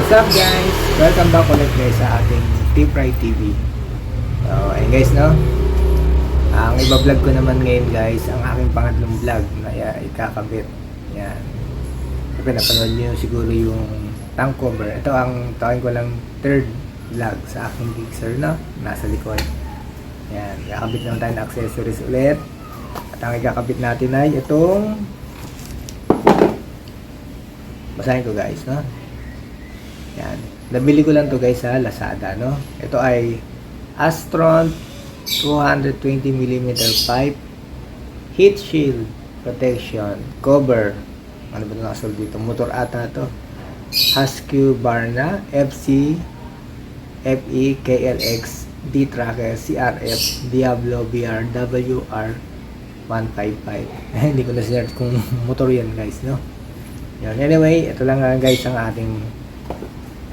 What's up guys? Welcome back ulit guys sa ating T-Fry TV. So ayun guys no, ang iba-vlog ko naman ngayon guys, ang aking pangatlong vlog na ikakabit. Yan. Siyempre napanood nyo siguro yung tank cover. Ito ang tawagin ko lang third vlog sa aking Gixxer no, nasa likod. Yan, kakabit naman tayo ng accessories ulit. At ang ikakabit natin ay itong, basahin ko guys no. Yan. Nabili ko lang to guys sa Lazada no. Ito ay Astron 220mm pipe heat shield protection cover. Ano ba 'yung nakasul dito? Motor ata to. Husky Barna FC FE KLX D Tracker CRF Diablo BR WR 155. Hindi ko na sinerge kung motor yan guys no. Yan. Anyway, ito lang guys ang ating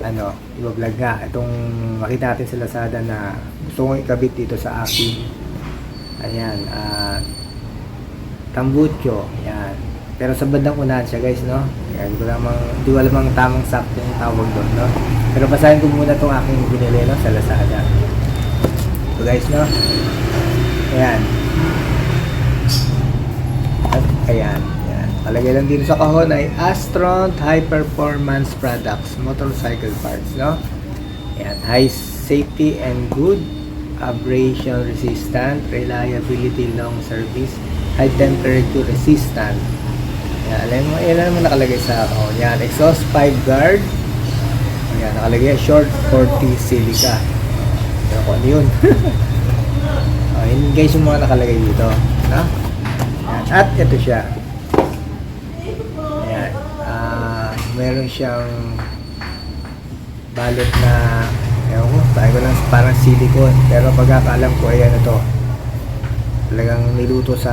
i-vlog nga. Itong makita natin sa Lazada na gusto kong ikabit dito sa aking tambucho. Yan. Pero sa bandang unahan siya guys no. Yan, di ko alam ang tamang sakto yung tawag doon no. Pero basahin ko muna itong aking binili no sa Lazada. Ito guys no. Ayan. At ayan. Palagay lang din sa kahon ay Astron High Performance Products Motorcycle Parts no. Ayan, high safety and good abrasion resistant, reliability, long service, high temperature resistant. Ayan, alam mo nakalagay sa kahon. Ayan, exhaust pipe guard. Ayan, nakalagay short 40 silica. Ayan, kung ano yun. Ayan guys yung mga nakalagay dito no? Ayan, at ito siya. Meron siyang balot na ewan ko, tayo ko lang parang silicone, pero pagkakaalam ko ay ano to, talagang niluto sa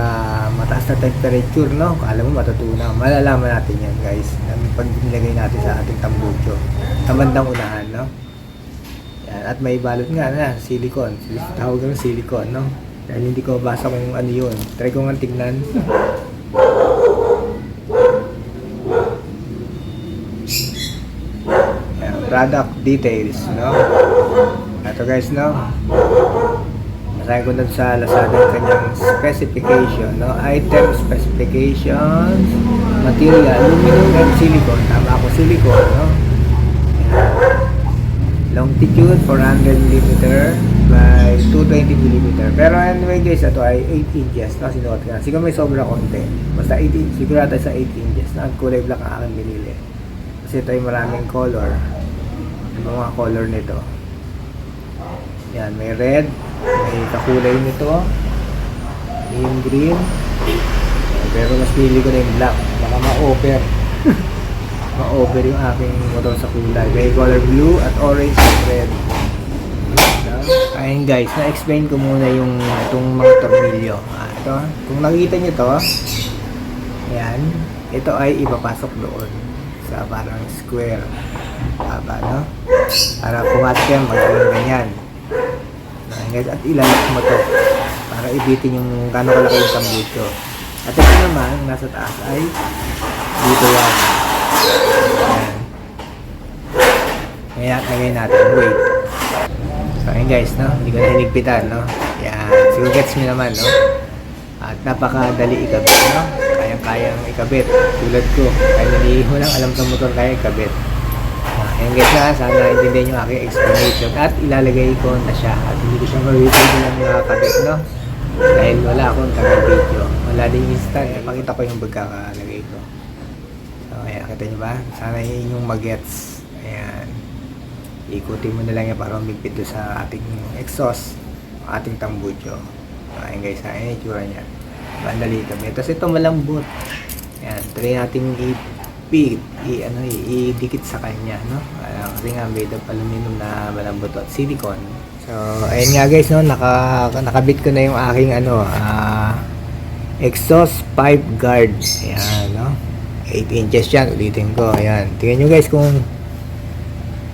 mataas na temperature no. Alam mo matutunaw, malalaman natin yan guys pag nilagay natin sa ating tambucho sa bandang unahan no. Yan, at may balot nga na silicone, tawag ng silicone no, dahil hindi ko basa kung ano yun. Try ko nga tignan. Product details no. Ito guys no, masahin ko na sa Lazada yung kanyang specification no. Item specifications, material aluminum and silicone. Tama ako, silicone no. Longitude 400mm by 220mm. Pero anyway guys, ito ay 8 inches no, sinuot ko na. Siguro may sobra konti, basta 8 inches, siguro ata sa 8 inches na. Ang kulay black ang aking binili kasi ito ay maraming color. Yung mga color nito. Yan, may red, may kakulay nito, yung green. Pero mas pili ko na yung black, baka ma-over. Ma-over yung aking motor sa kulay. May color blue at orange at red. Ayun guys, na-explain ko muna yung itong mga tornilyo. Ito, kung nakikita nyo to, ayan, ito ay ipapasok doon sa parang square. Haba no? Para pumasok yan, magiging ganyan. Guys, at ilalak mo to para ibitin yung gano'ng kalaki yung tambucho. At ito naman, nasa taas ay dito yan. Ayan. Kaya natin, wait. So ayun guys no, hindi ko na hinigpitan no. Yan, siguro gets nyo naman no. At napakadali ikabit no, kayang ikabit tulad ko, kahit hindi ko lang alam sa motor kaya ikabit. Ayan guys na, sana intindihan nyo aking explanation at ilalagay ko na siya at hindi ko siya ma-video lang nakakabit no, dahil wala akong taga-video, wala din instant. Pakita ko yung pagkakalagay ko. So ayan, kita nyo ba? Sana yun yung mag-gets. Ayan, ikutin mo na lang yan para umigpit doon sa ating exhaust, ating tambucho. Ayan guys, ayan yung itsura niya, bandali kami. Tapos ito malambot. Ayan, try natin i-dikit sa kanya no. Kasi nga made of aluminum na malambot at silicone. So ayun nga guys no, nakabit ko na yung aking exhaust pipe guard. Ayan no, 8 inches yan, ulitin ko. Ayan, tingnan nyo guys kung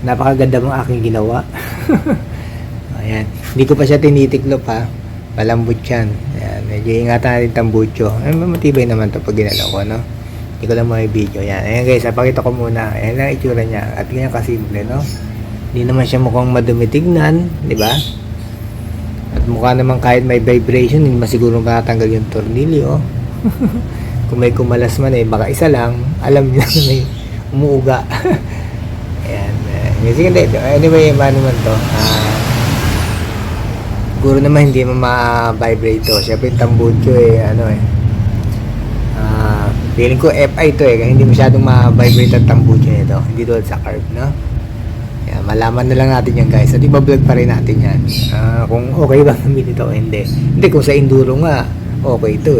napakaganda mong aking ginawa. Ayan, hindi ko pa siya tinitiklop ha, malambot yan. Ayan, medyo ingatan natin tambucho. Matibay naman to pag ginalaw ko no. Hindi ko lang may video. Yan. Ayan guys, pakita ko muna. Ayan lang itsura niya. At ganyan kasimple, no? Hindi naman siya mukhang madumi tignan, di ba? At mukha naman kahit may vibration, hindi masiguro matatanggal yung tornilyo. Kung may kumalas man baka isa lang. Alam niyo na may umuuga. Ayan. Anyway, ano man to? Siguro naman hindi mo ma-vibrate to. Siyempre yung tambucho feeling ko FI to kaya hindi masyadong ma-vibrate ang tambucho nito. Hindi doon sa carb, no? Kaya malaman na lang natin yan guys. At iba-vlog pa rin natin yan. Kung okay ba namin ito o hindi. Hindi, kung sa enduro nga, okay ito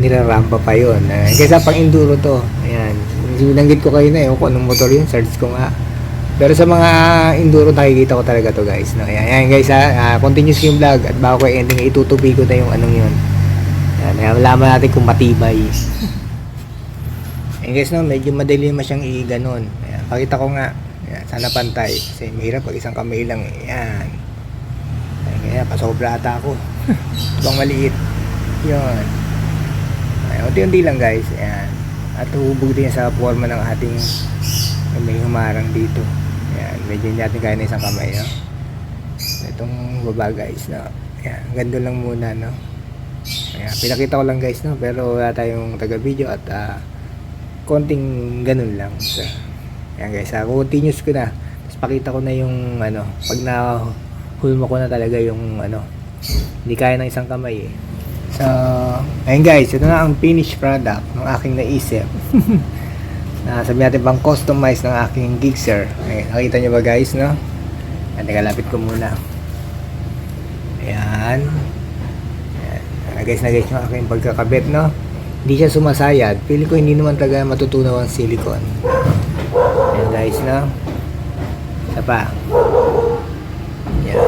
Nirarampa pa yun. Kaysa pang enduro to. Ayan. Sinanggit ko kayo na kung anong motor yun. Search ko nga. Pero sa mga enduro nakikita ko talaga to guys. No? Ayan guys continuous yung vlog. At bago ko ending itutupi ko na yung anong yun. Ayan, malaman natin kung matibay. Ayan guys, no, medyo madali naman siyang i-ganon. Ayan, pakita ko nga. Ayan, sana pantay. Kasi mahirap pag isang kamay lang. Ayan. Ayan, kaya pasobra ata ako. Ibang maliit. Yun. Ayan, unti-unti lang guys. Ayan. At hubog din sa forma ng ating may humarang dito. Ayan, medyo hindi natin kaya na isang kamay, no? Itong baba guys, no? Ayan, ganda lang muna, no? Ayan, pinakita ko lang guys, no? Pero wala tayong taga-video at konting ganun lang. So, ayan guys, continuous ko na. Tapos pakita ko na yung pag na-hulma ko na talaga yung hindi kaya ng isang kamay So, ayun guys, ito na ang finished product ng aking naisip. Sabi natin pang customize ng aking Gixxer. Ayan, nakita nyo ba guys, no? Ayan, teka, lapit ko muna. Ayan. Ayan. Guys, na-guys yung aking pagkakabit, no? Hindi siya sumasayad. Feeling ko hindi naman talaga matutunaw ang silicone. Ayan guys, no? Isa pa. Ayan.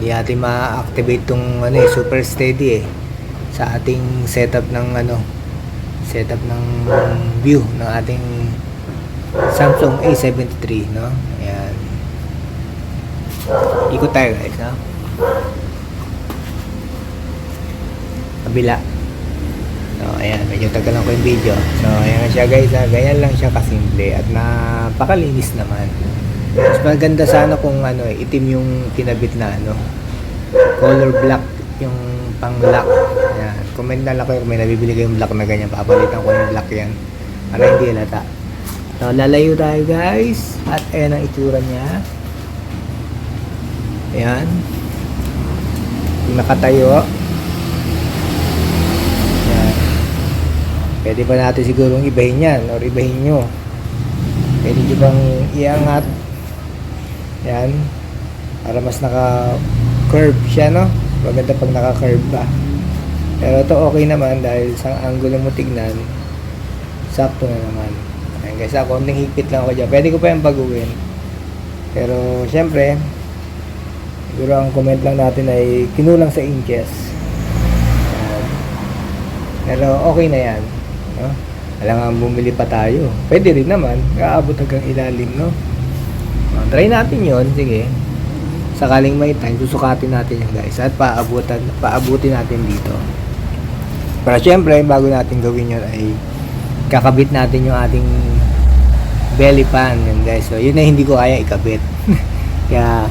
Hindi natin ma-activate tong super steady sa ating setup ng setup ng view ng ating Samsung A73, no? Ayan. Ikot tayo guys, no? Kabila. So, ayan, medyo tagalan ko yung video. So, ayan siya guys, ganyan lang siya kasimple at napakalinis naman. Mas maganda sana kung itim yung kinabit na color black yung pang black. Ayan, comment na lang kayo kung may nabibili kayong black na ganyan. Papalitan ko yung black yan para hindi halata. So, lalayo tayo guys at ayan ang itsura niya. Ayan. Nakatayo. Pwede pa natin sigurong ibahin yan or ibahin nyo. Pwede nyo bang iangat yan para mas naka-curve siya, no? Maganda pag naka-curve ba. Pero ito okay naman dahil sa angulo mo tignan, sakto na naman. Ayan guys, konting higpit lang ako dyan. Pwede ko pa yung baguhin. Pero syempre, siguro ang comment lang natin ay kinulang sa inches. Pero okay na yan. No? Alangan bumili pa tayo. Pwede rin naman. Kaabot hanggang ilalim, no? Try natin yon. Sige. Sakaling may time, susukatin natin yan guys. At paabutin natin dito. Pero syempre, bago natin gawin yun ay kakabit natin yung ating belly pan. Yan guys. So, yun na hindi ko kaya ikabit. Kaya,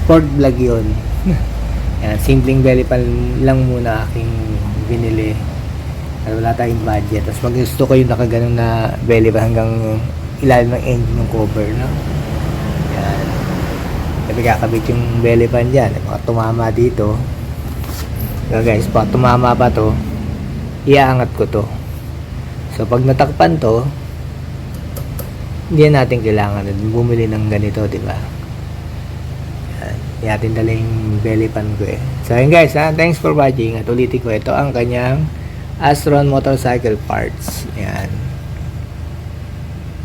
port vlog yun. Yan, simpleng belly pan lang muna aking binili. Wala tayong budget. Tapos pag gusto ko yung nakaganon na belly pa hanggang ilalim ng engine ng cover, no? Yan. Kasi kakabit yung belly pan dyan. Baka tumama dito. So guys, pag tumama pa to, iaangat ko to. So pag natakpan to, hindi natin kailangan bumili ng ganito, di ba? Yan. Hindi natin dala yung belly pan ko So yun guys, thanks for watching. At ulitin ko, ito ang kanyang Astron motorcycle parts. Ayan.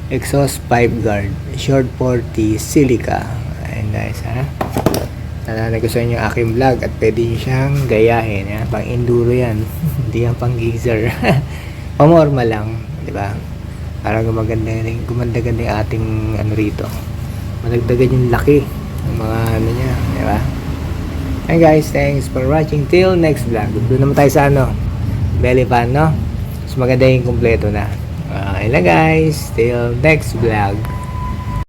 Exhaust pipe guard. Short 40 silica. Ayan guys, Sana nagustuhan nyo yung aking vlog at pwede nyo siyang gayahin. Ayan. Pang enduro yan. Hindi yan pang Gixxer. Pamorma lang. Diba? Para gumanda-ganda yung ating rito. Madagdagan yung laki ng mga niya. Diba? Ayan guys, thanks for watching. Till next vlog. Doon naman tayo sa belly pan, no? Mas maganda yung kumpleto na. Ayun na guys, till next vlog.